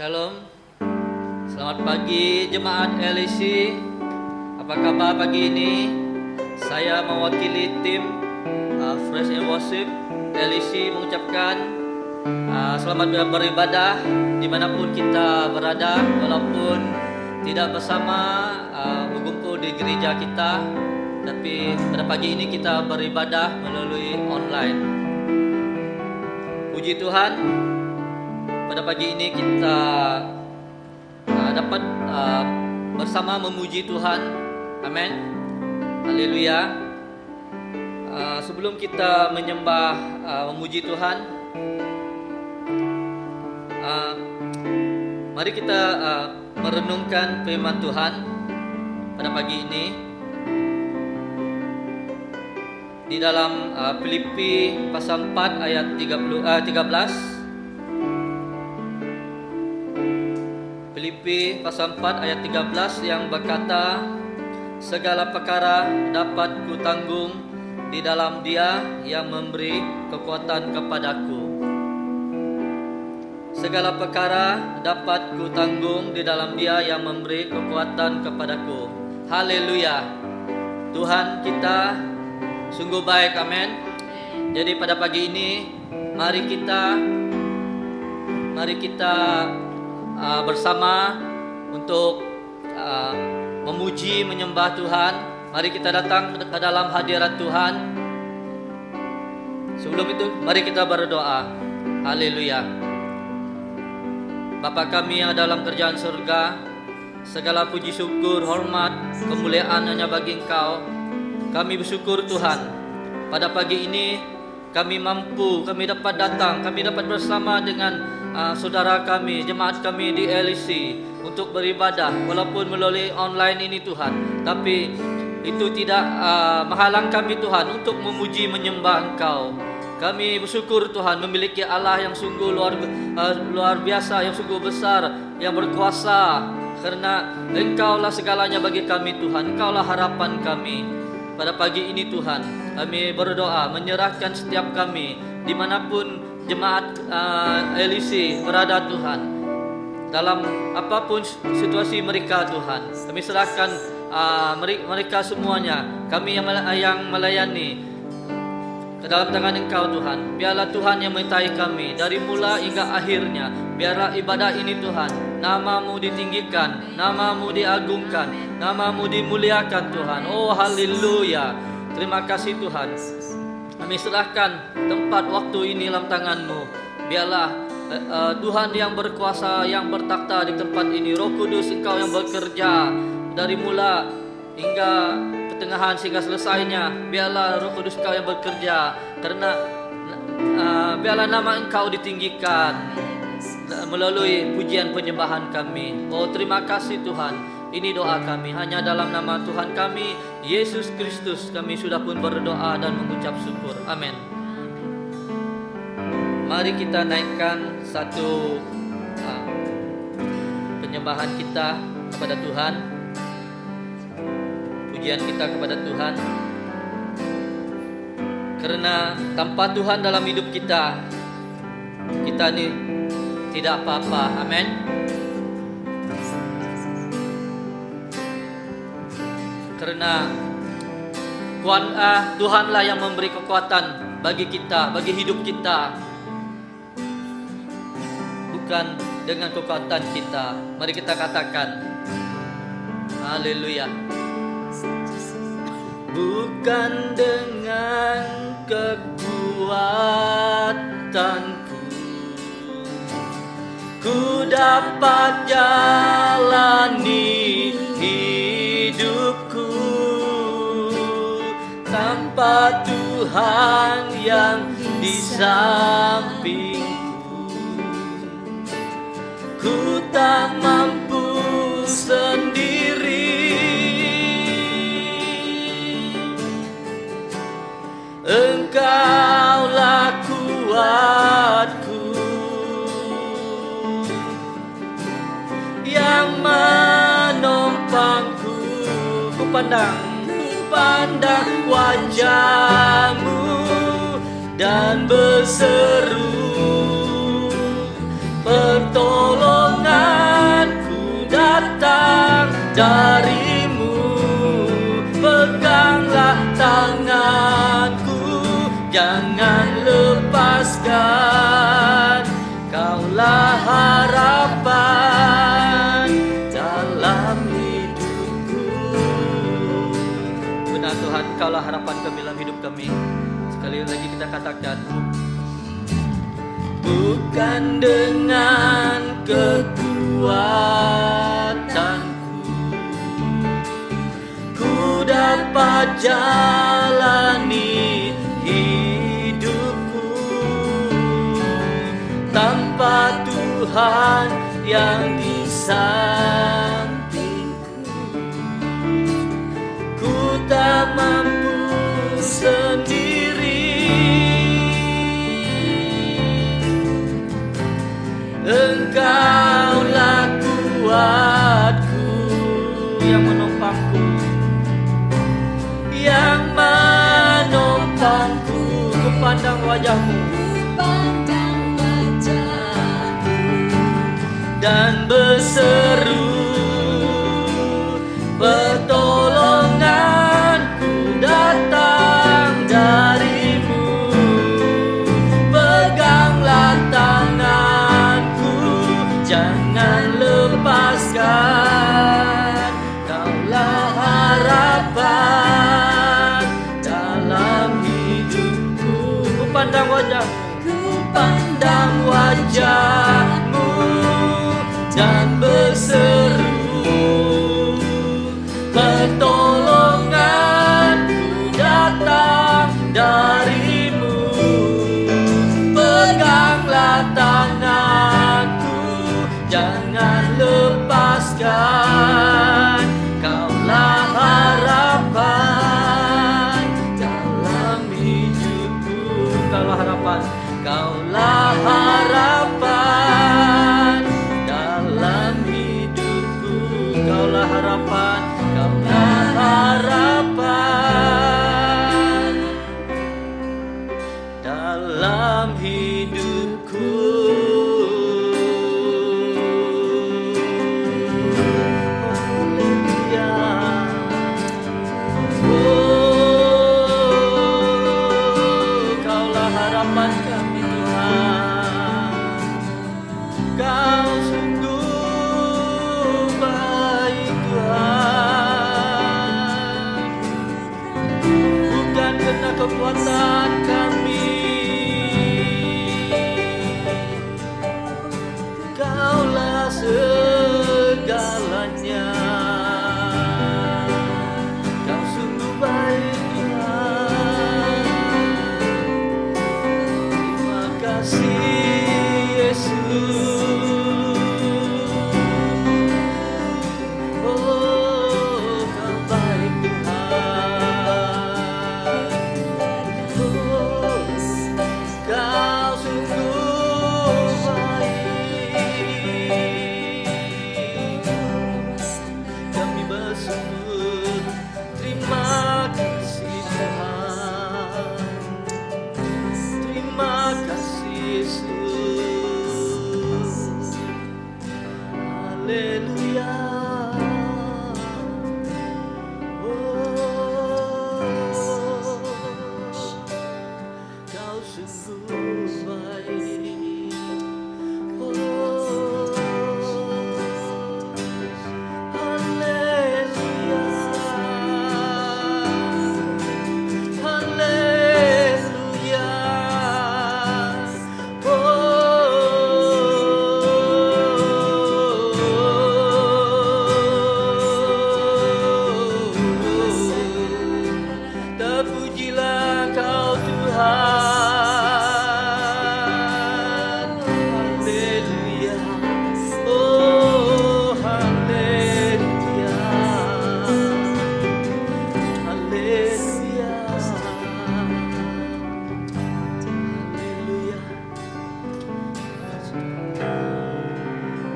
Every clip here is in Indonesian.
Shalom, selamat pagi jemaat LEC. Apa kabar pagi ini? Saya mewakili tim Fresh and Worship LEC mengucapkan selamat beribadah dimanapun kita berada, walaupun tidak bersama berkumpul di gereja kita, tapi pada pagi ini kita beribadah melalui online. Puji Tuhan, pada pagi ini kita dapat bersama memuji Tuhan. Amin. Haleluya. Sebelum kita menyembah memuji Tuhan, mari kita merenungkan firman Tuhan pada pagi ini di dalam Filipi pasal 4 ayat 13. Filipi pasal 4 ayat 13 yang berkata, segala perkara dapat kutanggung di dalam Dia yang memberi kekuatan kepadaku. Segala perkara dapat kutanggung di dalam Dia yang memberi kekuatan kepadaku. Haleluya. Tuhan kita sungguh baik, amin. Jadi pada pagi ini mari kita bersama untuk memuji, menyembah Tuhan. Mari kita datang ke dalam hadirat Tuhan. Sebelum itu, mari kita berdoa. Haleluya. Bapa kami yang dalam kerajaan surga, segala puji syukur, hormat, kemuliaan hanya bagi Engkau. Kami bersyukur Tuhan, pada pagi ini kami dapat datang, kami dapat bersama dengan saudara kami, jemaat kami di LEC untuk beribadah walaupun melalui online ini Tuhan. Tapi itu tidak menghalang kami Tuhan untuk memuji menyembah Engkau. Kami bersyukur Tuhan memiliki Allah yang sungguh luar biasa, yang sungguh besar, yang berkuasa. Karena Engkaulah segalanya bagi kami Tuhan, Engkaulah harapan kami. Pada pagi ini Tuhan, kami berdoa menyerahkan setiap kami dimanapun jemaat LEC berada Tuhan, dalam apapun situasi mereka Tuhan, kami serahkan mereka semuanya, kami yang melayani ke dalam tangan Engkau Tuhan. Biarlah Tuhan yang menyertai kami dari mula hingga akhirnya. Biarlah ibadah ini Tuhan, nama-Mu ditinggikan, nama-Mu diagungkan, nama-Mu dimuliakan Tuhan. Oh haleluya. Terima kasih Tuhan. Kami serahkan tempat waktu ini dalam tangan-Mu. Biarlah Tuhan yang berkuasa, yang bertakhta di tempat ini. Roh Kudus Engkau yang bekerja dari mula hingga pertengahan sehingga selesainya. Biarlah Roh Kudus Engkau yang bekerja, karena biarlah nama Engkau ditinggikan melalui pujian penyembahan kami. Oh terima kasih Tuhan. Ini doa kami hanya dalam nama Tuhan kami Yesus Kristus. Kami sudah pun berdoa dan mengucap syukur. Amin. Mari kita naikkan satu penyembahan kita kepada Tuhan, pujian kita kepada Tuhan. Karena tanpa Tuhan dalam hidup kita ini tidak apa-apa. Amin. Karena Tuhanlah yang memberi kekuatan bagi kita, bagi hidup kita, bukan dengan kekuatan kita. Mari kita katakan haleluya. Bukan dengan kekuatanku ku dapat jalani hidupku, tanpa Tuhan yang di sampingku ku tak mampu sendiri. Engkaulah kuatku yang menopangku. Ku pandang wajah-Mu dan berseru pertolongan darimu, peganglah tanganku, jangan lepaskan. Kaulah harapan dalam hidupku. Benar Tuhan, Kaulah harapan kami dalam hidup kami. Sekali lagi kita katakan, bukan dengan kekuatanku ku dapat jalani hidupku, tanpa Tuhan yang di sampingku ku tak mampu sendiri. Engkaulah kuatku, yang menopangku, yang menopangku. Ku pandang wajahmu, dan berseru, pertolonganku datang darimu. Peganglah tanganku, jangan lepaskan. Kaulah harapan dalam hidupku. Ku pandang wajahmu, dan berseru, pertolonganku datang darimu. Peganglah tanganku, jangan lepaskan. Kaulah harapan dalam hidupku. Kaulah harapan, Kaulah harapan dalam hidupku. Kaulah harapan, Kaulah harapan dalam hidupku. Haleluya. Kaulah harapan kami Tuhan. Kau sungguh baik Tuhan, bukan karena kekuatan kami. Kaulah segalanya. Kau sungguh baik Tuhan. Terima kasih Yesus. Oh, Kau baik Tuhan. Oh, Kau sungguh baik. Kami bersungguh terima kasih Tuhan. Terima kasih Yesus. Haleluya. Oh, Kau sungguh baik. Oh, haleluya. Haleluya. Terpujilah Kau Tuhan. Haleluya. Oh, haleluya. Haleluya. Haleluya.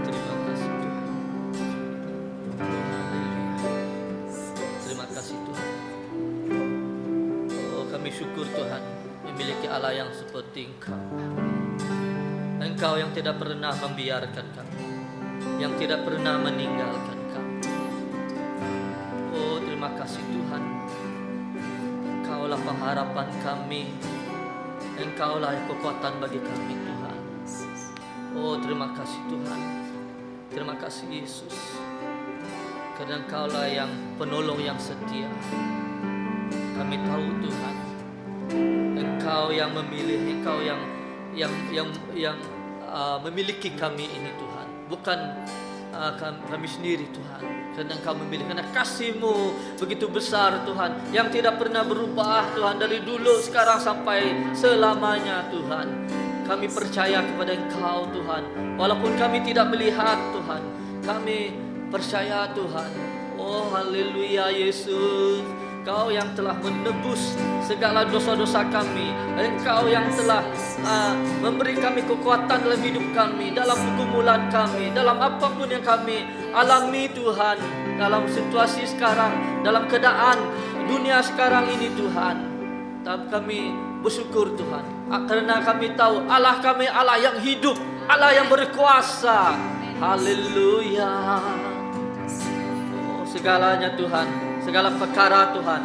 Terima kasih Tuhan. Terima kasih Tuhan. Oh, kami syukur Tuhan memiliki Allah yang seperti Engkau. Engkau yang tidak pernah membiarkan kami, yang tidak pernah meninggalkan kami. kasih Tuhan. Engkaulah pengharapan kami, Engkaulah kekuatan bagi kami Tuhan. Oh terima kasih Tuhan, terima kasih Yesus, karena Engkaulah yang penolong yang setia. Kami tahu Tuhan, Engkau yang memilih, Engkau yang memiliki kami ini Tuhan, bukan kami sendiri Tuhan. Karena Engkau memilih, karena kasih-Mu begitu besar Tuhan, yang tidak pernah berubah Tuhan, dari dulu sekarang sampai selamanya Tuhan. Kami percaya kepada Engkau Tuhan, walaupun kami tidak melihat Tuhan, kami percaya Tuhan. Oh haleluya Yesus, Engkau yang telah menebus segala dosa-dosa kami. Engkau yang telah memberi kami kekuatan dalam hidup kami, dalam pergumulan kami, dalam apapun yang kami alami Tuhan, dalam situasi sekarang, dalam keadaan dunia sekarang ini Tuhan. Tapi kami bersyukur Tuhan, karena kami tahu Allah kami Allah yang hidup, Allah yang berkuasa. Haleluya. Oh, segalanya Tuhan, segala perkara Tuhan,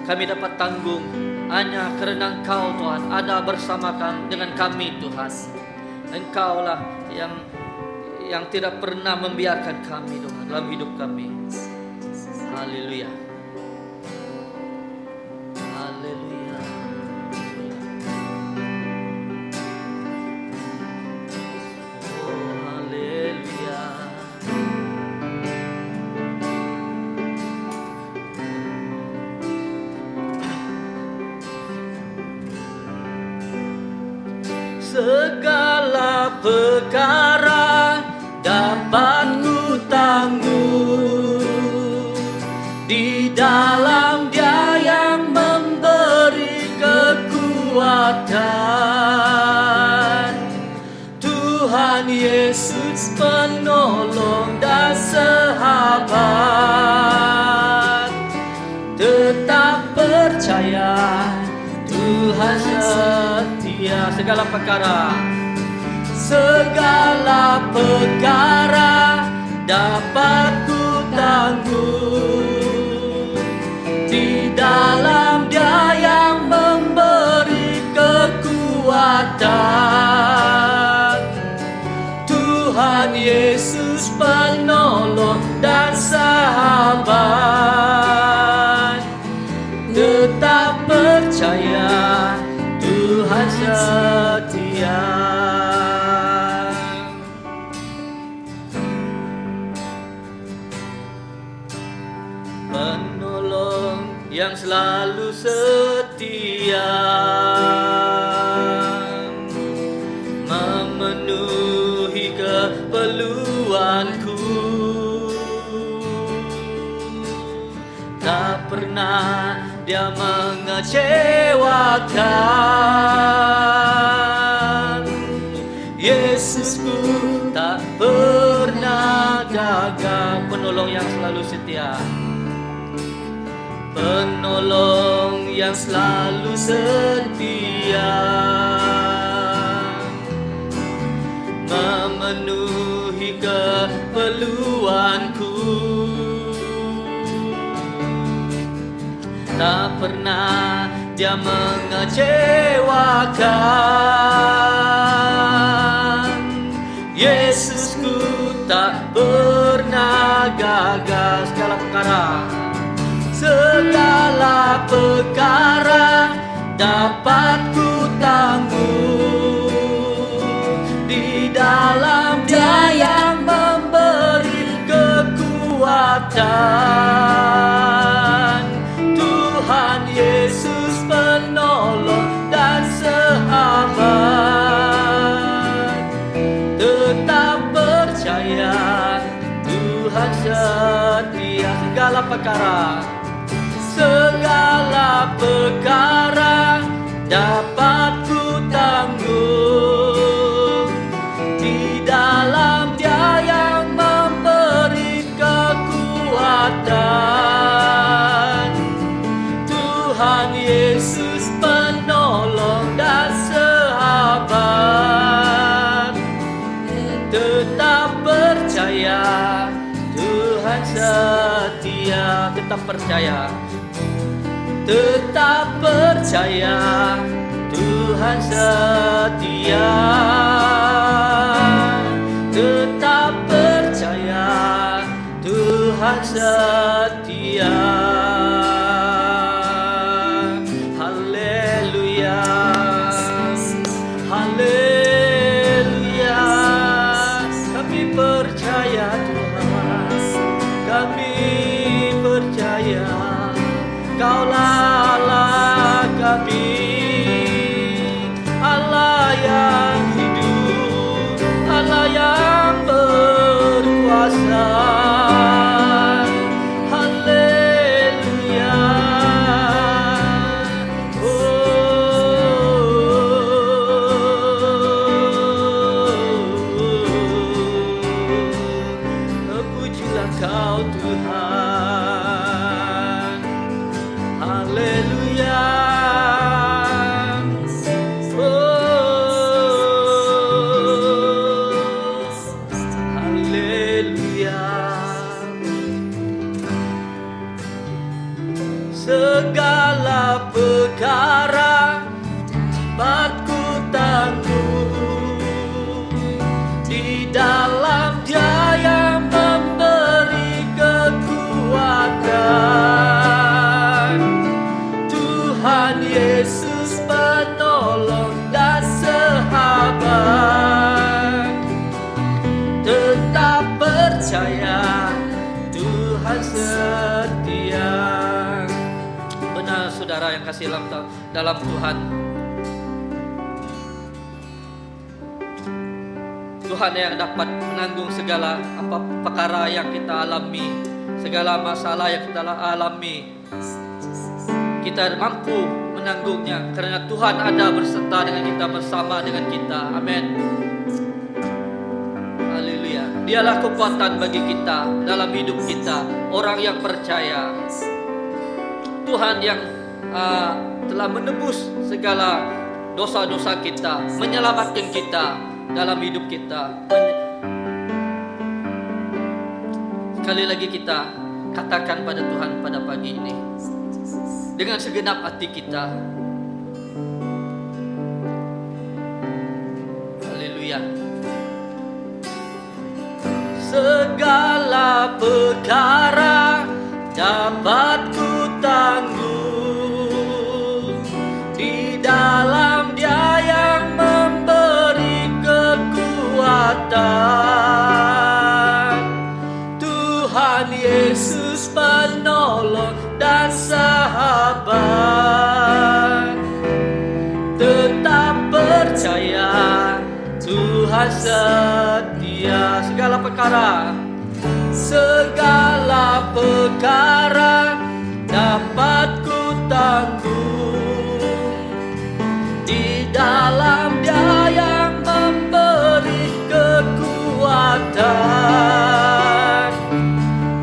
kami dapat tanggung hanya karena Engkau Tuhan ada bersama dengan kami Tuhan. Engkaulah yang tidak pernah membiarkan kami Tuhan dalam hidup kami. Haleluya. Haleluya. Oh haleluya. Segala perkara dapat ku tanggung di dalam Dia yang memberi kekuatan. Tuhan Yesus penolong dan sahabat, tetap percaya Tuhan setia. Segala perkara dapat ku tanggung di dalam Dia yang memberi kekuatan. Tuhan Yesus penolong dan sahabat, tetap percaya Tuhan setia. Penolong yang selalu setia, memenuhi keperluanku. Tak pernah Dia mengecewakan. Yesusku tak pernah gagal. Penolong yang selalu setia, penolong yang selalu setia, memenuhi keperluanku. Tak pernah Dia mengecewakan. Yesusku tak pernah gagal. Segala perkara dapat ku tanggung di dalam Dia yang memberi kekuatan. Tuhan Yesus penolong dan sahabat, tetap percaya Tuhan setia. Segala perkara dapat ku tanggung di dalam Dia yang memberi kekuatan. Tuhan Yesus penolong dan sahabat, tetap percaya Tuhan setia. setia. Tetap percaya, tetap percaya, Tuhan setia. Tetap percaya, Tuhan setia. Haleluya, haleluya. Kami percaya Tuhan, kami percaya Kaulah Allah kami, Allah yang hidup, Allah yang berkuasa. Haleluya. Pujilah Kau Tuhan. Haleluya. Haleluya. Segala perkara dapat ku tanggung di dalam Dia yang memberi kekuatan. Tuhan Yesus penolong dan sahabat. Tetap percaya, Tuhan setia. Benar saudara yang kasih dalam Tuhan, Tuhan yang dapat menanggung segala perkara yang kita alami, segala masalah yang kita alami. Kita mampu menanggungnya karena Tuhan ada berserta dengan kita, bersama dengan kita. Amin. Haleluya. Dialah kekuatan bagi kita dalam hidup kita, orang yang percaya. Tuhan yang telah menebus segala dosa-dosa kita, menyelamatkan kita dalam hidup kita. Sekali lagi kita katakan pada Tuhan pada pagi ini dengan segenap hati kita. Haleluya. Segala perkara dapat ku tanggung di dalam Dia yang memberi kekuatan. Tuhan Yesus penolong dan sahabat. Tetap percaya, Tuhan setia. Segala perkara dapat ku tanggung di dalam Dia yang memberi kekuatan.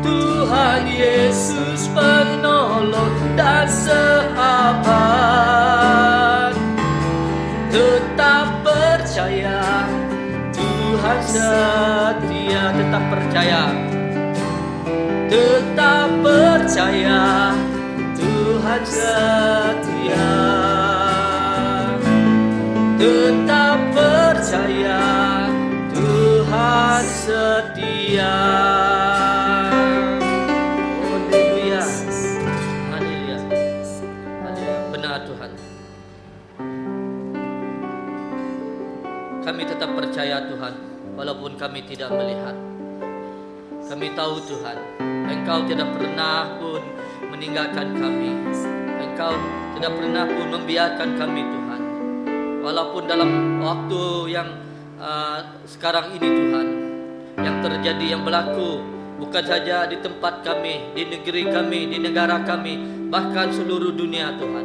Tuhan Yesus penolong dan sahabat. Tetap percaya, Tuhan setia. Tetap percaya, tetap percaya, Tuhan setia. Tetap percaya, Tuhan setia. Haleluya. Haleluya. Haleluya. Benar Tuhan. Kami tetap percaya Tuhan, walaupun kami tidak melihat. Kami tahu Tuhan, Engkau tidak pernah pun meninggalkan kami. Engkau tidak pernah pun membiarkan kami Tuhan. Walaupun dalam waktu yang sekarang ini Tuhan, yang terjadi, yang berlaku, bukan saja di tempat kami, di negeri kami, di negara kami, bahkan seluruh dunia Tuhan.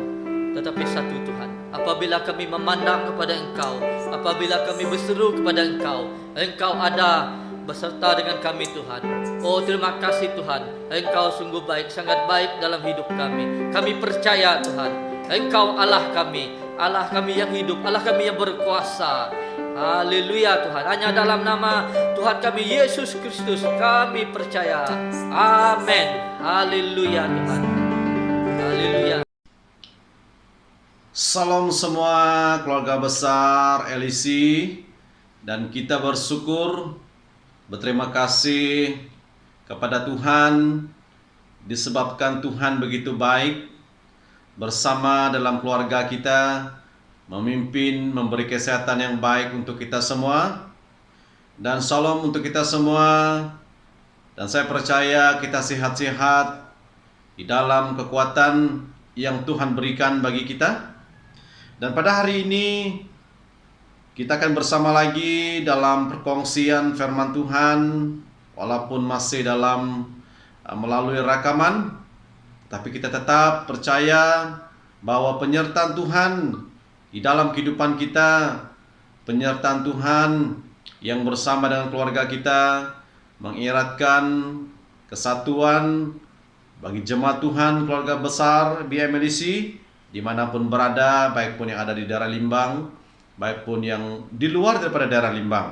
Tetapi satu Tuhan, apabila kami memandang kepada Engkau, apabila kami berseru kepada Engkau, Engkau ada beserta dengan kami Tuhan. Oh terima kasih Tuhan, Engkau sungguh baik, sangat baik dalam hidup kami. Kami percaya Tuhan, Engkau Allah kami yang hidup, Allah kami yang berkuasa. Haleluya Tuhan, hanya dalam nama Tuhan kami Yesus Kristus kami percaya. Amin. Haleluya Tuhan. Haleluya. Salam semua keluarga besar LEC, dan kita bersyukur, berterima kasih kepada Tuhan disebabkan Tuhan begitu baik bersama dalam keluarga kita, memimpin, memberi kesehatan yang baik untuk kita semua. Dan salam untuk kita semua. Dan saya percaya kita sehat-sehat di dalam kekuatan yang Tuhan berikan bagi kita. Dan pada hari ini kita akan bersama lagi dalam perkongsian firman Tuhan, walaupun masih dalam melalui rekaman, tapi kita tetap percaya bahwa penyertaan Tuhan di dalam kehidupan kita, penyertaan Tuhan yang bersama dengan keluarga kita, mengiratkan kesatuan bagi jemaat Tuhan keluarga besar BMLC dimanapun berada, baik pun yang ada di daerah Limbang, baik pun yang di luar daripada daerah Limbang.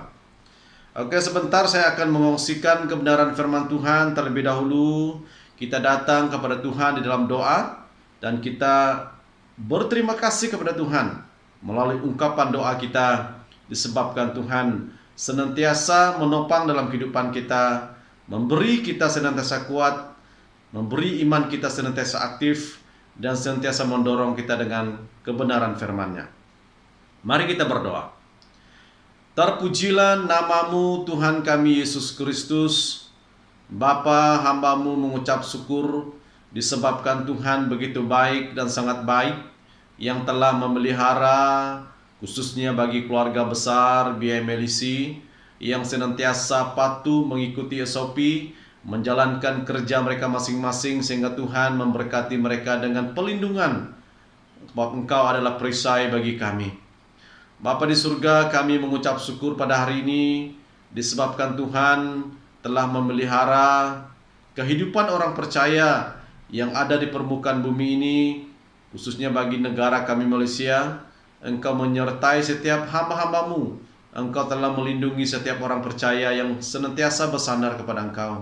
Oke, sebentar saya akan mengongsikan kebenaran firman Tuhan. Terlebih dahulu kita datang kepada Tuhan di dalam doa, dan kita berterima kasih kepada Tuhan melalui ungkapan doa kita, disebabkan Tuhan senantiasa menopang dalam kehidupan kita, memberi kita senantiasa kuat, memberi iman kita senantiasa aktif, dan senantiasa mendorong kita dengan kebenaran firman-Nya. Mari kita berdoa. Terpujilah namamu Tuhan kami Yesus Kristus. Bapa, hamba-Mu mengucap syukur disebabkan Tuhan begitu baik dan sangat baik yang telah memelihara khususnya bagi keluarga besar BMLC yang senantiasa patuh mengikuti SOP, menjalankan kerja mereka masing-masing, sehingga Tuhan memberkati mereka dengan pelindungan, sebab Engkau adalah perisai bagi kami. Bapa di surga, kami mengucap syukur pada hari ini disebabkan Tuhan telah memelihara kehidupan orang percaya yang ada di permukaan bumi ini, khususnya bagi negara kami Malaysia. Engkau menyertai setiap hamba-hamba-Mu. Engkau telah melindungi setiap orang percaya yang senantiasa bersandar kepada Engkau.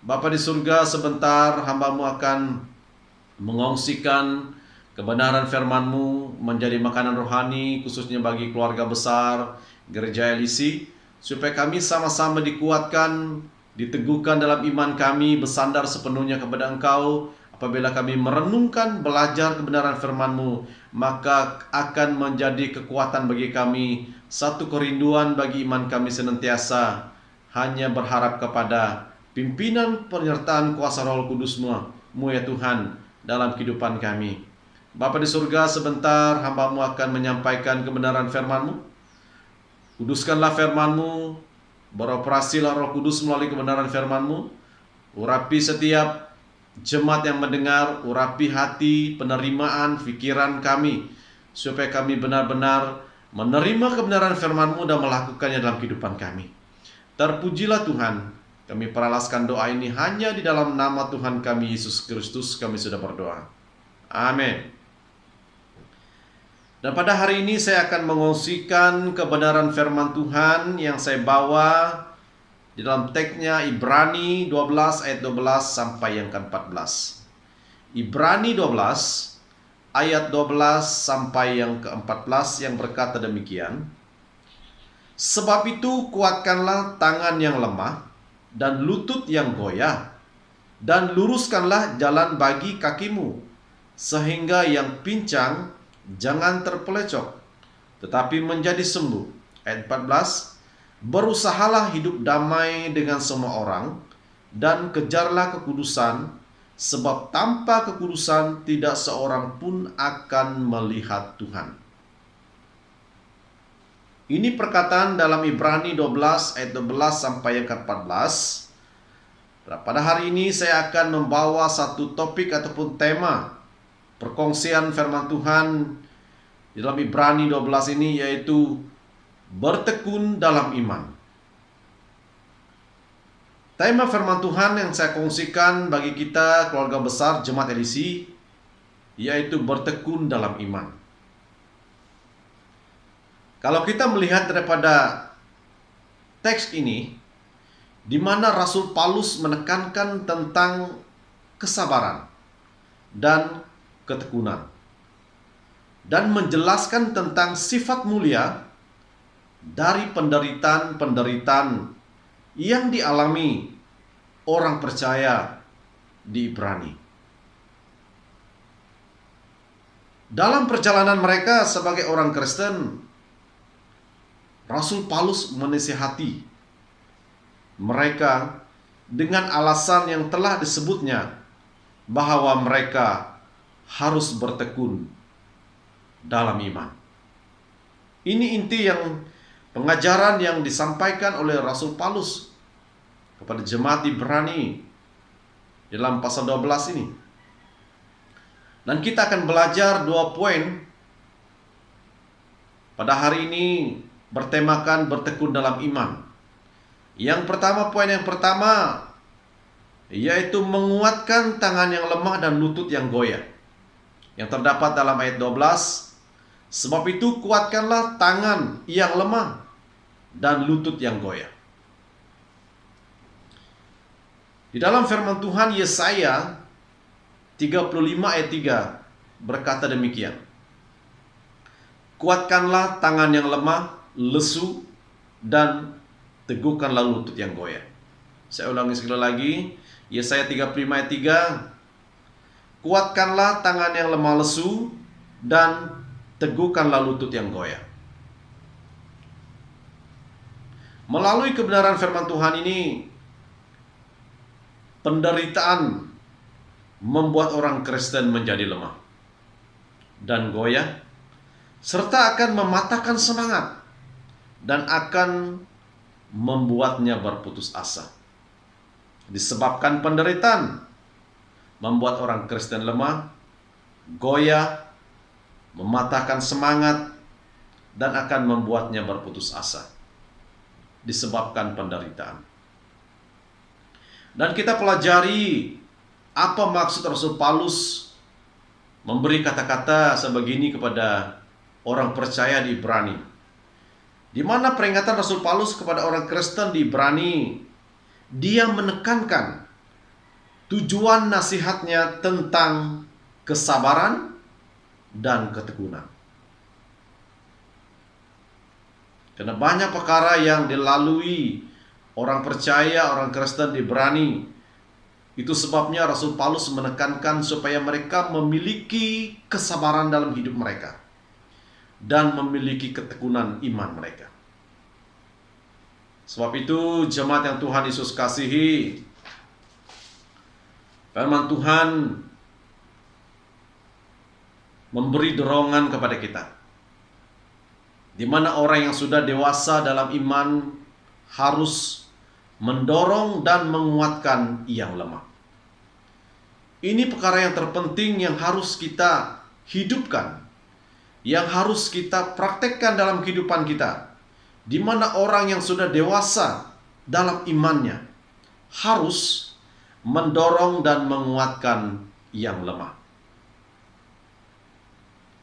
Bapa di surga, sebentar hamba-Mu akan mengongsikan kebenaran firman-Mu menjadi makanan rohani, khususnya bagi keluarga besar Gereja LEC, supaya kami sama-sama dikuatkan, diteguhkan dalam iman kami, bersandar sepenuhnya kepada Engkau. Apabila kami merenungkan, belajar kebenaran firman-Mu, maka akan menjadi kekuatan bagi kami, satu kerinduan bagi iman kami senantiasa hanya berharap kepada pimpinan penyertaan kuasa Roh Kudus-Mu ya Tuhan dalam kehidupan kami. Bapa di surga, sebentar hamba-Mu akan menyampaikan kebenaran firman-Mu. Kuduskanlah firman-Mu, beroperasilah Roh Kudus melalui kebenaran firman-Mu. Urapi setiap jemaat yang mendengar, urapi hati, penerimaan, pikiran kami, supaya kami benar-benar menerima kebenaran firman-Mu dan melakukannya dalam kehidupan kami. Terpujilah Tuhan. Kami peralaskan doa ini hanya di dalam nama Tuhan kami Yesus Kristus kami sudah berdoa. Amin. Dan pada hari ini saya akan mengongsikan kebenaran firman Tuhan yang saya bawa di dalam teksnya Ibrani 12 ayat 12 sampai yang ke-14. Ibrani 12 ayat 12 sampai yang ke-14 yang berkata demikian. Sebab itu kuatkanlah tangan yang lemah dan lutut yang goyah, dan luruskanlah jalan bagi kakimu, sehingga yang pincang jangan terpelecok, tetapi menjadi sembuh. Ayat 14. Berusahalah hidup damai dengan semua orang, dan kejarlah kekudusan, sebab tanpa kekudusan tidak seorang pun akan melihat Tuhan. Ini perkataan dalam Ibrani 12 ayat 12 sampai yang ke-14. Pada hari ini saya akan membawa satu topik ataupun tema perkongsian firman Tuhan di dalam Ibrani 12 ini, yaitu bertekun dalam iman. Tema firman Tuhan yang saya kongsikan bagi kita keluarga besar Jemaat LEC, yaitu bertekun dalam iman. Kalau kita melihat daripada teks ini, di mana Rasul Paulus menekankan tentang kesabaran, dan ketekunan, dan menjelaskan tentang sifat mulia dari penderitaan-penderitaan yang dialami orang percaya di Ibrani. Dalam perjalanan mereka sebagai orang Kristen, Rasul Paulus menasihati mereka dengan alasan yang telah disebutnya bahwa mereka harus bertekun dalam iman. Ini inti yang pengajaran yang disampaikan oleh Rasul Paulus kepada jemaat Ibrani dalam pasal 12 ini. Dan kita akan belajar 2 poin pada hari ini bertemakan bertekun dalam iman. Poin yang pertama yaitu menguatkan tangan yang lemah dan lutut yang goyah. Yang terdapat dalam ayat 12, sebab itu kuatkanlah tangan yang lemah dan lutut yang goyah. Di dalam firman Tuhan Yesaya 35 ayat 3 berkata demikian. Kuatkanlah tangan yang lemah, lesu, dan teguhkanlah lutut yang goyah. Saya ulangi sekali lagi, Yesaya 35 ayat 3. Kuatkanlah tangan yang lemah lesu, dan teguhkanlah lutut yang goyah. Melalui kebenaran firman Tuhan ini, penderitaan membuat orang Kristen menjadi lemah dan goyah, serta akan mematahkan semangat dan akan membuatnya berputus asa. Disebabkan penderitaan membuat orang Kristen lemah, goyah, mematahkan semangat, dan akan membuatnya berputus asa. Disebabkan penderitaan. Dan kita pelajari apa maksud Rasul Paulus memberi kata-kata sebegini kepada orang percaya di Ibrani. Di mana peringatan Rasul Paulus kepada orang Kristen di Ibrani, dia menekankan tujuan nasihatnya tentang kesabaran dan ketekunan. Karena banyak perkara yang dilalui orang percaya, orang Kristen di Ibrani. Itu sebabnya Rasul Paulus menekankan supaya mereka memiliki kesabaran dalam hidup mereka dan memiliki ketekunan iman mereka. Sebab itu jemaat yang Tuhan Yesus kasihi, firman Tuhan memberi dorongan kepada kita, di mana orang yang sudah dewasa dalam iman harus mendorong dan menguatkan yang lemah. Ini perkara yang terpenting yang harus kita hidupkan, yang harus kita praktekkan dalam kehidupan kita, di mana orang yang sudah dewasa dalam imannya harus mendorong dan menguatkan yang lemah.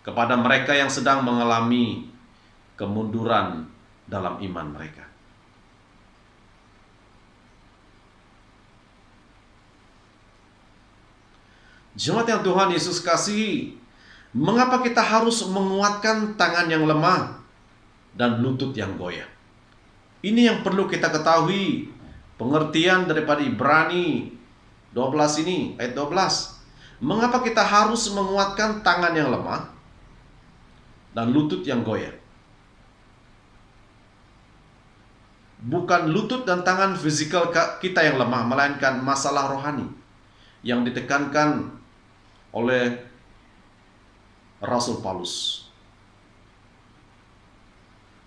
Kepada mereka yang sedang mengalami kemunduran dalam iman mereka. Jemaat yang Tuhan Yesus kasihi, mengapa kita harus menguatkan tangan yang lemah dan lutut yang goyah? Ini yang perlu kita ketahui, pengertian daripada Ibrani 12 ini, ayat 12. Mengapa kita harus menguatkan tangan yang lemah dan lutut yang goyah? Bukan lutut dan tangan fisikal kita yang lemah, melainkan masalah rohani yang ditekankan oleh Rasul Paulus.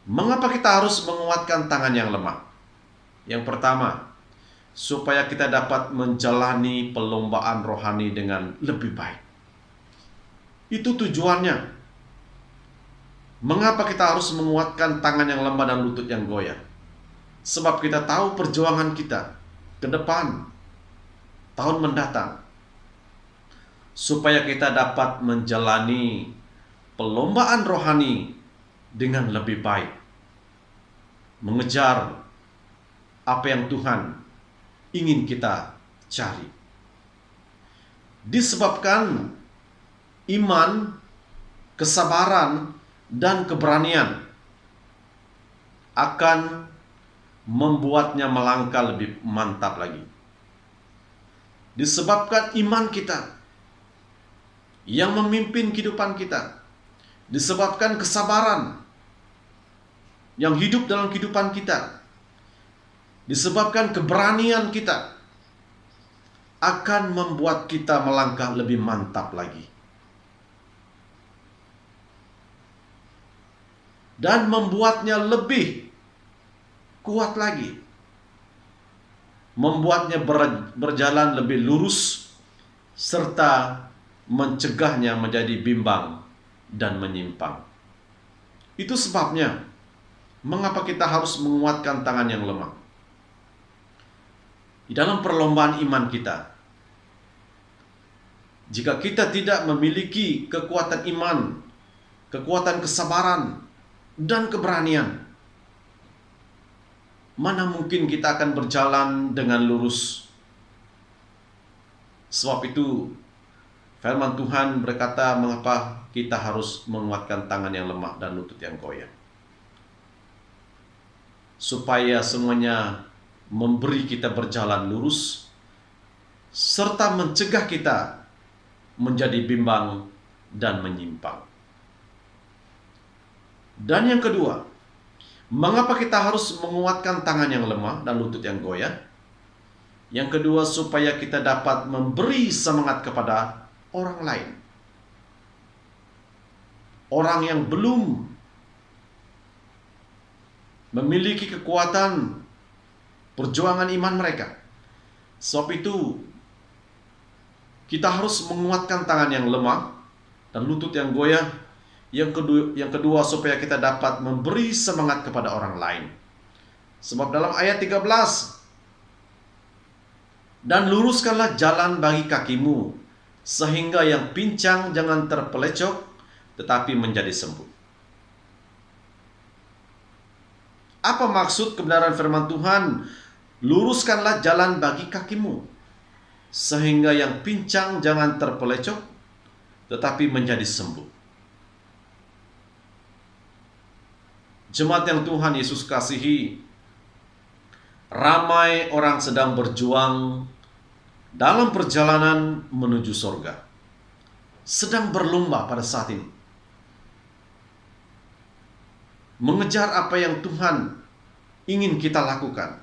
Mengapa kita harus menguatkan tangan yang lemah? Yang pertama, supaya kita dapat menjalani perlombaan rohani dengan lebih baik. Itu tujuannya. Mengapa kita harus menguatkan tangan yang lemah dan lutut yang goyah? Sebab kita tahu perjuangan kita ke depan, tahun mendatang, supaya kita dapat menjalani perlombaan rohani dengan lebih baik, mengejar apa yang Tuhan ingin kita cari. disebabkan iman, kesabaran, dan keberanian akan membuatnya melangkah lebih mantap lagi. Disebabkan iman kita yang memimpin kehidupan kita, disebabkan kesabaran yang hidup dalam kehidupan kita, disebabkan keberanian kita, akan membuat kita melangkah lebih mantap lagi. Dan membuatnya lebih kuat lagi. Membuatnya berjalan lebih lurus, serta mencegahnya menjadi bimbang dan menyimpang. Itu sebabnya mengapa kita harus menguatkan tangan yang lemah. Di dalam perlombaan iman kita, jika kita tidak memiliki kekuatan iman, kekuatan kesabaran, dan keberanian, mana mungkin kita akan berjalan dengan lurus. Sebab itu firman Tuhan berkata mengapa kita harus menguatkan tangan yang lemah dan lutut yang goyah. Supaya semuanya memberi kita berjalan lurus, serta mencegah kita menjadi bimbang dan menyimpang. Dan yang kedua, mengapa kita harus menguatkan tangan yang lemah dan lutut yang goyah? Yang kedua, supaya kita dapat memberi semangat kepada orang lain. Orang yang belum memiliki kekuatan perjuangan iman mereka. Sebab itu, kita harus menguatkan tangan yang lemah dan lutut yang goyah. Yang kedua, supaya kita dapat memberi semangat kepada orang lain. Sebab dalam ayat 13, dan luruskanlah jalan bagi kakimu, sehingga yang pincang jangan terpelecok, tetapi menjadi sembuh. Apa maksud kebenaran firman Tuhan? Luruskanlah jalan bagi kakimu, sehingga yang pincang jangan terpelecok, tetapi menjadi sembuh. Jemaat yang Tuhan Yesus kasihi, ramai orang sedang berjuang dalam perjalanan menuju sorga, sedang berlomba pada saat ini, mengejar apa yang Tuhan ingin kita lakukan,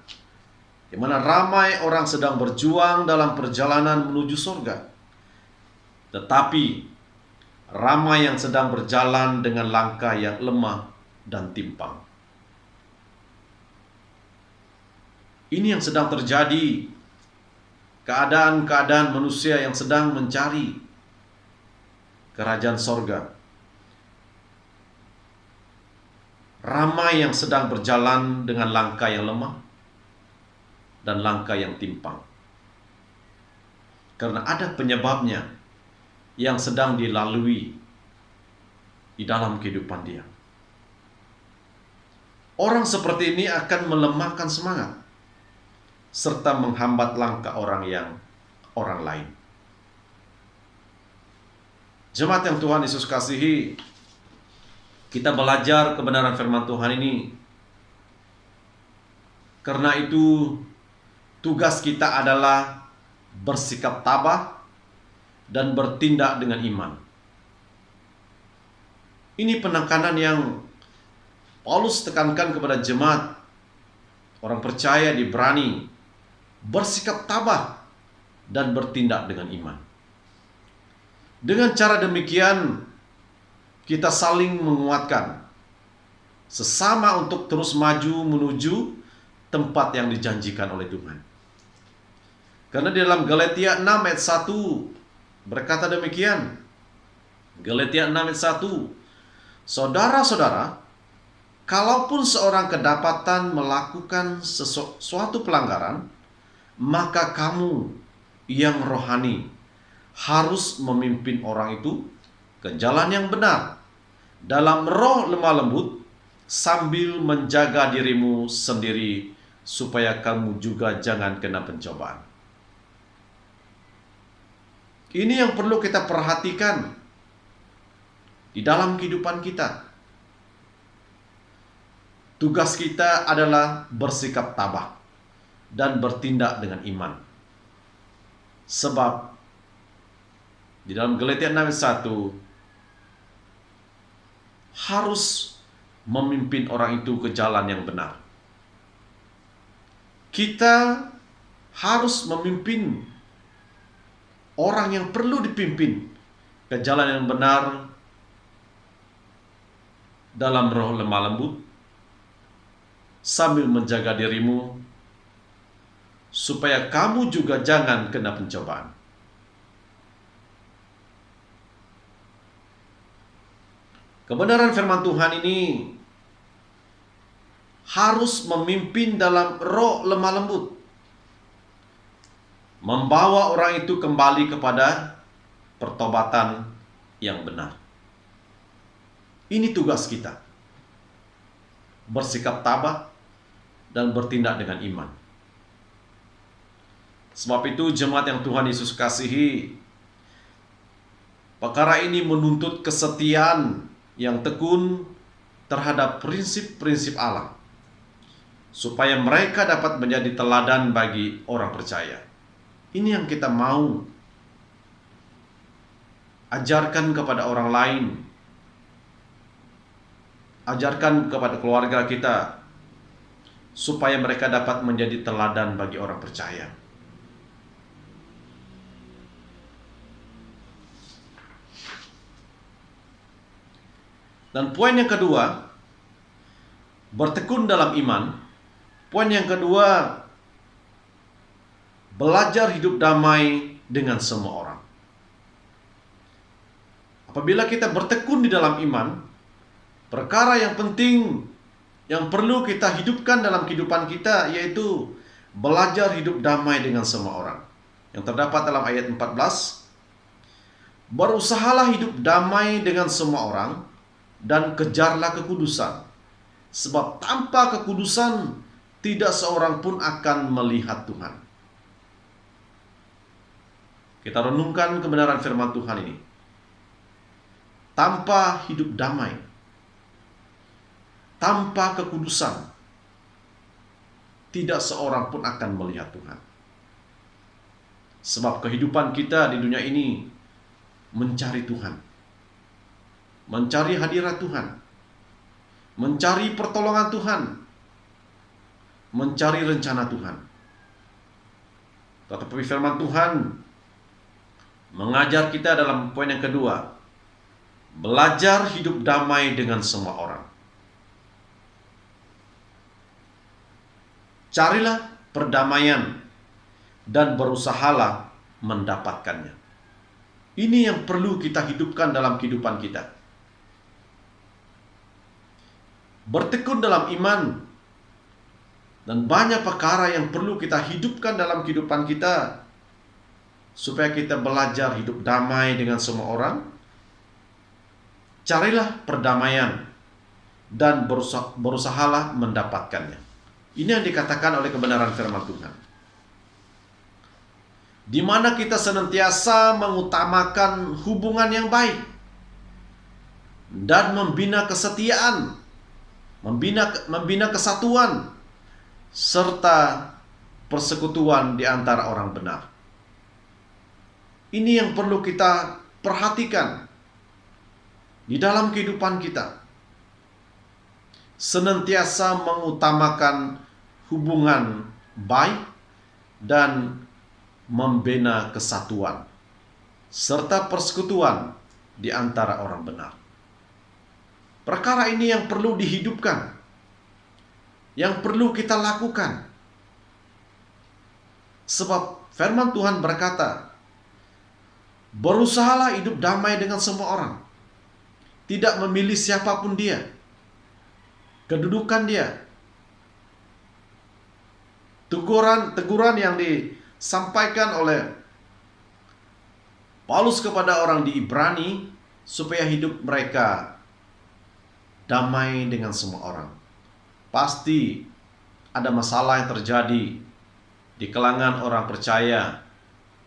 di mana ramai orang sedang berjuang dalam perjalanan menuju sorga, tetapi ramai yang sedang berjalan dengan langkah yang lemah dan timpang. Ini yang sedang terjadi, keadaan-keadaan manusia yang sedang mencari kerajaan sorga. Ramai yang sedang berjalan dengan langkah yang lemah dan langkah yang timpang, karena ada penyebabnya yang sedang dilalui di dalam kehidupan dia. Orang seperti ini akan melemahkan semangat serta menghambat langkah orang lain. Jemaat yang Tuhan Yesus kasihi, kita belajar kebenaran firman Tuhan ini. Karena itu tugas kita adalah bersikap tabah dan bertindak dengan iman. Ini penekanan yang Paulus tekankan kepada jemaat orang percaya di Ibrani, bersikap tabah dan bertindak dengan iman. Dengan cara demikian, kita saling menguatkan sesama untuk terus maju menuju tempat yang dijanjikan oleh Tuhan. Karena di dalam Galatia 6 ayat 1 berkata demikian. Galatia 6 ayat 1, saudara-saudara, kalaupun seorang kedapatan melakukan suatu pelanggaran, maka kamu yang rohani harus memimpin orang itu ke jalan yang benar dalam roh lemah lembut, sambil menjaga dirimu sendiri supaya kamu juga jangan kena pencobaan. Ini yang perlu kita perhatikan di dalam kehidupan kita. Tugas kita adalah bersikap tabah dan bertindak dengan iman. Sebab di dalam Galatia 6:1 harus memimpin orang itu ke jalan yang benar. Kita harus memimpin orang yang perlu dipimpin ke jalan yang benar dalam roh lemah lembut, sambil menjaga dirimu supaya kamu juga jangan kena pencobaan. Kebenaran firman Tuhan ini harus memimpin dalam roh lemah lembut, membawa orang itu kembali kepada pertobatan yang benar. Ini tugas kita, bersikap tabah dan bertindak dengan iman. Sebab itu jemaat yang Tuhan Yesus kasihi, perkara ini menuntut kesetiaan yang tekun terhadap prinsip-prinsip Allah, supaya mereka dapat menjadi teladan bagi orang percaya. Ini yang kita mau ajarkan kepada orang lain, ajarkan kepada keluarga kita, supaya mereka dapat menjadi teladan bagi orang percaya. Dan poin yang kedua, bertekun dalam iman. Poin yang kedua, belajar hidup damai dengan semua orang. Apabila kita bertekun di dalam iman, perkara yang penting yang perlu kita hidupkan dalam kehidupan kita yaitu belajar hidup damai dengan semua orang. Yang terdapat dalam ayat 14, berusahalah hidup damai dengan semua orang dan kejarlah kekudusan, sebab tanpa kekudusan tidak seorang pun akan melihat Tuhan. Kita renungkan kebenaran firman Tuhan ini. Tanpa hidup damai, tanpa kekudusan, tidak seorang pun akan melihat Tuhan. Sebab kehidupan kita di dunia ini mencari Tuhan, mencari hadirat Tuhan, mencari pertolongan Tuhan, mencari rencana Tuhan. Tetapi firman Tuhan mengajar kita dalam poin yang kedua, belajar hidup damai dengan semua orang. Carilah perdamaian dan berusahalah mendapatkannya. Ini yang perlu kita hidupkan dalam kehidupan kita. Bertekun dalam iman, dan banyak perkara yang perlu kita hidupkan dalam kehidupan kita supaya kita belajar hidup damai dengan semua orang. Carilah perdamaian dan berusahalah mendapatkannya. Ini yang dikatakan oleh kebenaran firman Tuhan, di mana kita senantiasa mengutamakan hubungan yang baik dan membina kesetiaan, membina kesatuan, serta persekutuan di antara orang benar. Ini yang perlu kita perhatikan di dalam kehidupan kita. Senantiasa mengutamakan hubungan baik dan membina kesatuan serta persekutuan di antara orang benar. Perkara ini yang perlu dihidupkan, yang perlu kita lakukan. Sebab firman Tuhan berkata, berusahalah hidup damai dengan semua orang, tidak memilih siapapun dia, kedudukan dia. Teguran yang disampaikan oleh Paulus kepada orang di Ibrani supaya hidup mereka damai dengan semua orang. Pasti ada masalah yang terjadi di kalangan orang percaya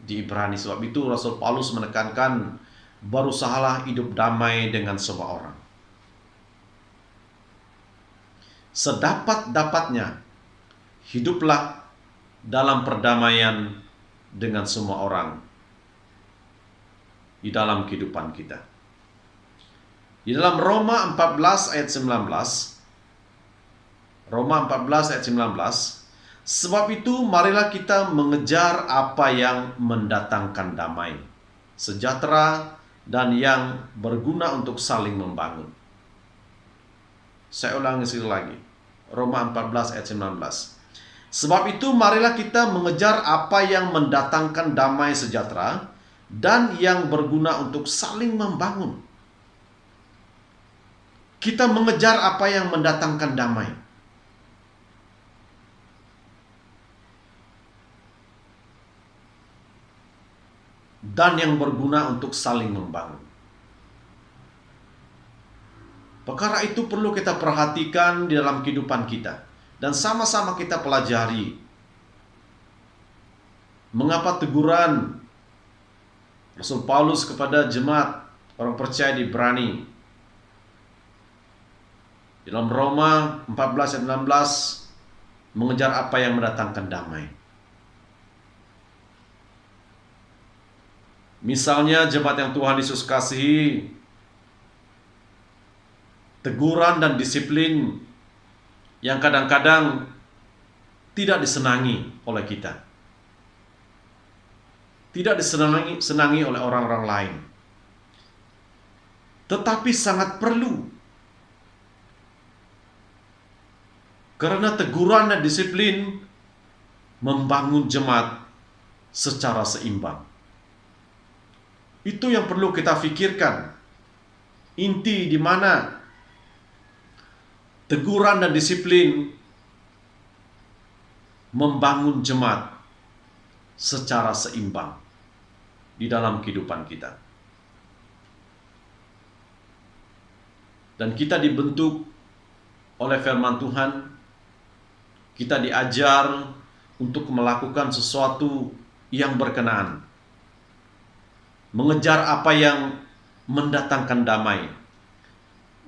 di Ibrani. Sebab itu Rasul Paulus menekankan, berusahalah hidup damai dengan semua orang. Sedapat-dapatnya hiduplah dalam perdamaian dengan semua orang di dalam kehidupan kita. Di dalam Roma 14 ayat 19, Roma 14 ayat 19, sebab itu marilah kita mengejar apa yang mendatangkan damai, sejahtera, dan yang berguna untuk saling membangun. Saya ulangi sekali lagi. Roma 14 ayat 19. Sebab itu marilah kita mengejar apa yang mendatangkan damai sejahtera dan yang berguna untuk saling membangun. Kita mengejar apa yang mendatangkan damai. Dan yang berguna untuk saling membangun. Perkara itu perlu kita perhatikan di dalam kehidupan kita. Dan sama-sama kita pelajari. Mengapa teguran Rasul Paulus kepada jemaat orang percaya di Ibrani di dalam Roma 14 ayat 16, mengejar apa yang mendatangkan damai. Misalnya jemaat yang Tuhan Yesus kasihi, teguran dan disiplin yang kadang-kadang tidak disenangi oleh kita, tidak disenangi oleh orang-orang lain, tetapi sangat perlu. Karena teguran dan disiplin membangun jemaat secara seimbang. Itu yang perlu kita pikirkan. Inti di mana teguran dan disiplin membangun jemaat secara seimbang di dalam kehidupan kita. Dan kita dibentuk oleh firman Tuhan. Kita diajar untuk melakukan sesuatu yang berkenaan. Mengejar apa yang mendatangkan damai,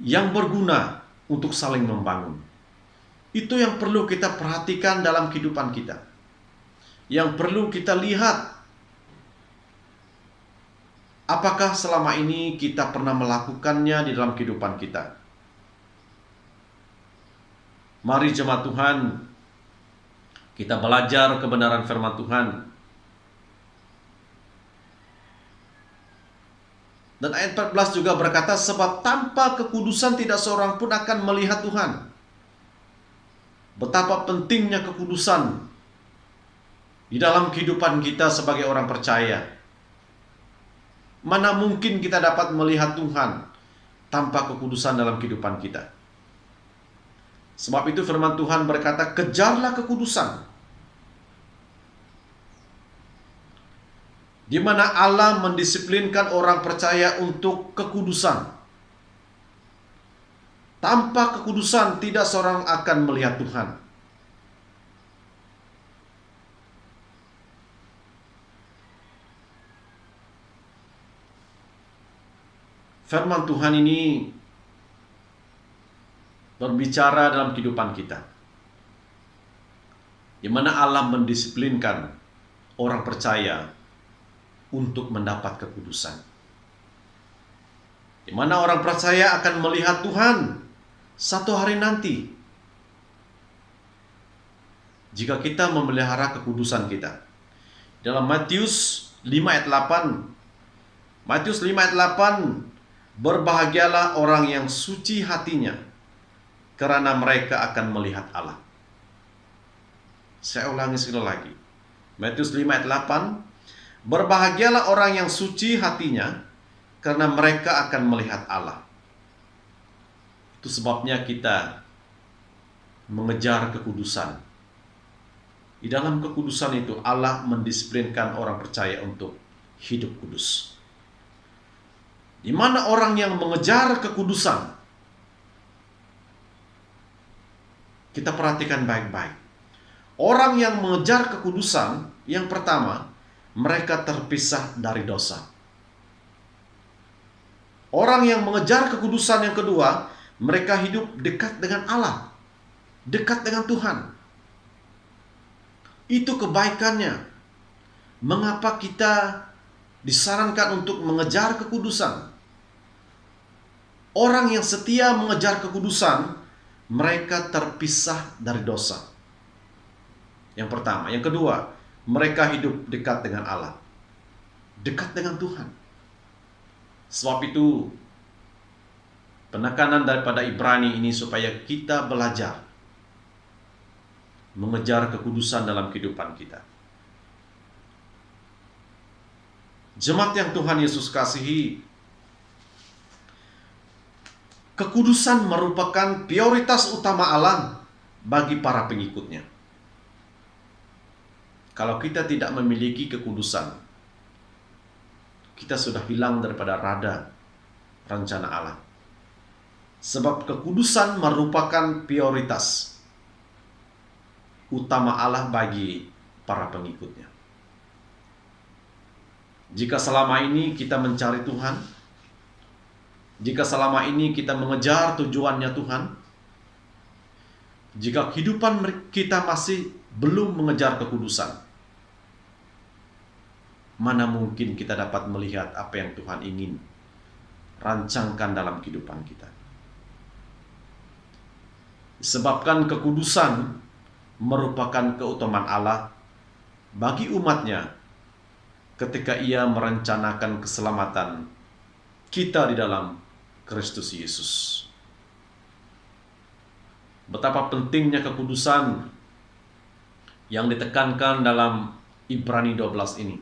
yang berguna untuk saling membangun. Itu yang perlu kita perhatikan dalam kehidupan kita. Yang perlu kita lihat, apakah selama ini kita pernah melakukannya di dalam kehidupan kita. Mari jemaat Tuhan, kita belajar kebenaran firman Tuhan. Dan ayat 14 juga berkata, sebab tanpa kekudusan tidak seorang pun akan melihat Tuhan. Betapa pentingnya kekudusan di dalam kehidupan kita sebagai orang percaya. Mana mungkin kita dapat melihat Tuhan tanpa kekudusan dalam kehidupan kita. Sebab itu firman Tuhan berkata, kejarlah kekudusan, di mana Allah mendisiplinkan orang percaya untuk kekudusan. Tanpa kekudusan tidak seorang akan melihat Tuhan. Firman Tuhan ini berbicara dalam kehidupan kita, di mana Allah mendisiplinkan orang percaya untuk mendapat kekudusan. Di mana orang percaya akan melihat Tuhan satu hari nanti, jika kita memelihara kekudusan kita. Dalam Matius 5 ayat 8, Matius 5 ayat 8, berbahagialah orang yang suci hatinya, karena mereka akan melihat Allah. Saya ulangi sekali lagi. Matius 5 ayat 8, berbahagialah orang yang suci hatinya, karena mereka akan melihat Allah. Itu sebabnya kita mengejar kekudusan. Di dalam kekudusan itu Allah mendisiplinkan orang percaya untuk hidup kudus. Di mana orang yang mengejar kekudusan, kita perhatikan baik-baik. Orang yang mengejar kekudusan, yang pertama, mereka terpisah dari dosa. Orang yang mengejar kekudusan yang kedua, mereka hidup dekat dengan Allah, dekat dengan Tuhan. Itu kebaikannya. Mengapa kita disarankan untuk mengejar kekudusan? Orang yang setia mengejar kekudusan, mereka terpisah dari dosa. Yang pertama. Yang kedua, mereka hidup dekat dengan Allah, dekat dengan Tuhan. Sebab itu, penekanan daripada Ibrani ini supaya kita belajar mengejar kekudusan dalam kehidupan kita. Jemaat yang Tuhan Yesus kasihi, kekudusan merupakan prioritas utama Allah bagi para pengikutnya. Kalau kita tidak memiliki kekudusan, kita sudah hilang daripada radar rencana Allah. Sebab kekudusan merupakan prioritas utama Allah bagi para pengikutnya. Jika selama ini kita mencari Tuhan, jika selama ini kita mengejar tujuannya Tuhan, jika kehidupan kita masih belum mengejar kekudusan, mana mungkin kita dapat melihat apa yang Tuhan ingin rancangkan dalam kehidupan kita. Disebabkan kekudusan merupakan keutamaan Allah bagi umatnya ketika ia merencanakan keselamatan kita di dalam Kristus Yesus. Betapa pentingnya kekudusan yang ditekankan dalam Ibrani 12 ini.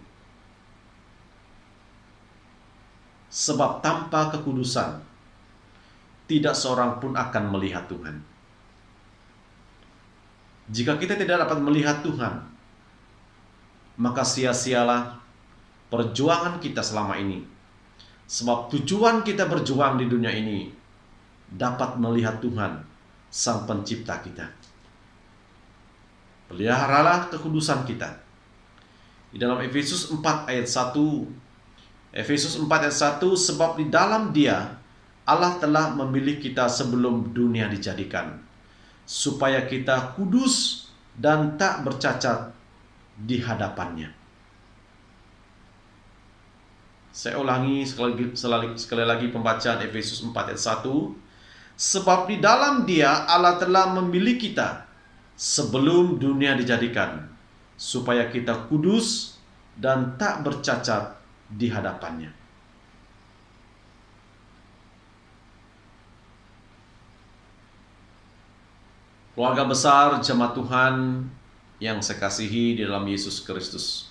Sebab tanpa kekudusan, tidak seorang pun akan melihat Tuhan. Jika kita tidak dapat melihat Tuhan, maka sia-sialah perjuangan kita selama ini. Sebab tujuan kita berjuang di dunia ini dapat melihat Tuhan, Sang Pencipta kita. Peliharalah kekudusan kita. Di dalam Efesus 4 ayat 1, Efesus 4 ayat 1, sebab di dalam Dia Allah telah memilih kita sebelum dunia dijadikan, supaya kita kudus dan tak bercacat di hadapannya. Saya ulangi sekali lagi pembacaan Efesus 4 ayat 1. Sebab di dalam Dia Allah telah memilih kita sebelum dunia dijadikan, supaya kita kudus dan tak bercacat di hadapannya. Keluarga besar jemaat Tuhan yang saya kasihi di dalam Yesus Kristus,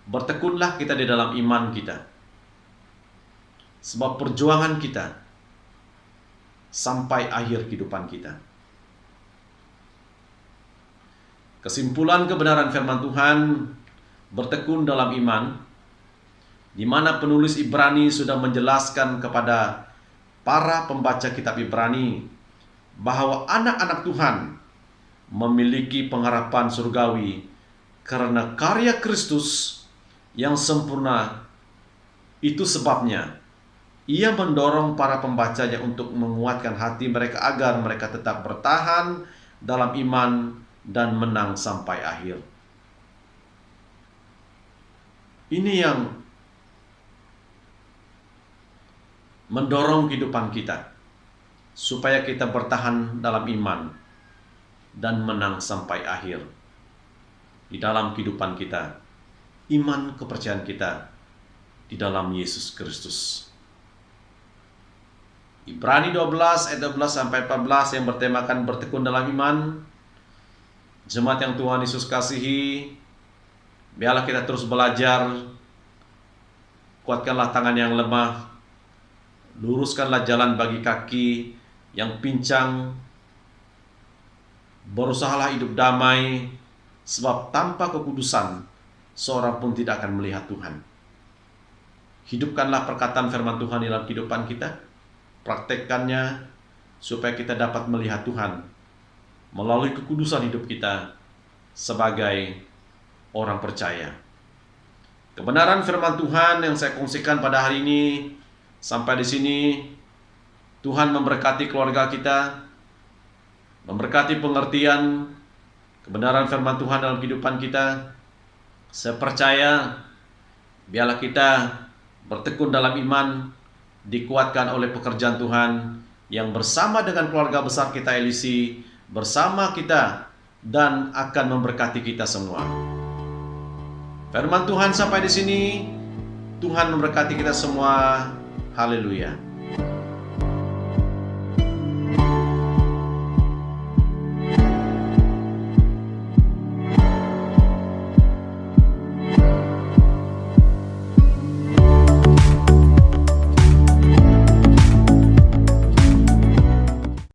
bertekunlah kita di dalam iman kita, sebab perjuangan kita sampai akhir kehidupan kita. Kesimpulan kebenaran firman Tuhan bertekun dalam iman, di mana penulis Ibrani sudah menjelaskan kepada para pembaca kitab Ibrani bahwa anak-anak Tuhan memiliki pengharapan surgawi karena karya Kristus yang sempurna. Itu sebabnya ia mendorong para pembacanya untuk menguatkan hati mereka agar mereka tetap bertahan dalam iman dan menang sampai akhir. Ini yang mendorong kehidupan kita supaya kita bertahan dalam iman dan menang sampai akhir di dalam kehidupan kita, iman kepercayaan kita di dalam Yesus Kristus. Ibrani 12 ayat 12 sampai 14 yang bertemakan bertekun dalam iman. Jemaat yang Tuhan Yesus kasihi, biarlah kita terus belajar. Kuatkanlah tangan yang lemah, luruskanlah jalan bagi kaki yang pincang. Berusahalah hidup damai, sebab tanpa kekudusan seorang pun tidak akan melihat Tuhan. Hidupkanlah perkataan firman Tuhan dalam kehidupan kita, praktekkannya supaya kita dapat melihat Tuhan melalui kekudusan hidup kita sebagai orang percaya. Kebenaran firman Tuhan yang saya kongsikan pada hari ini sampai di sini. Tuhan memberkati keluarga kita, memberkati pengertian kebenaran firman Tuhan dalam kehidupan kita. Saya percaya biarlah kita bertekun dalam iman, dikuatkan oleh pekerjaan Tuhan yang bersama dengan keluarga besar kita LEC, bersama kita dan akan memberkati kita semua. Firman Tuhan sampai di sini. Tuhan memberkati kita semua. Haleluya.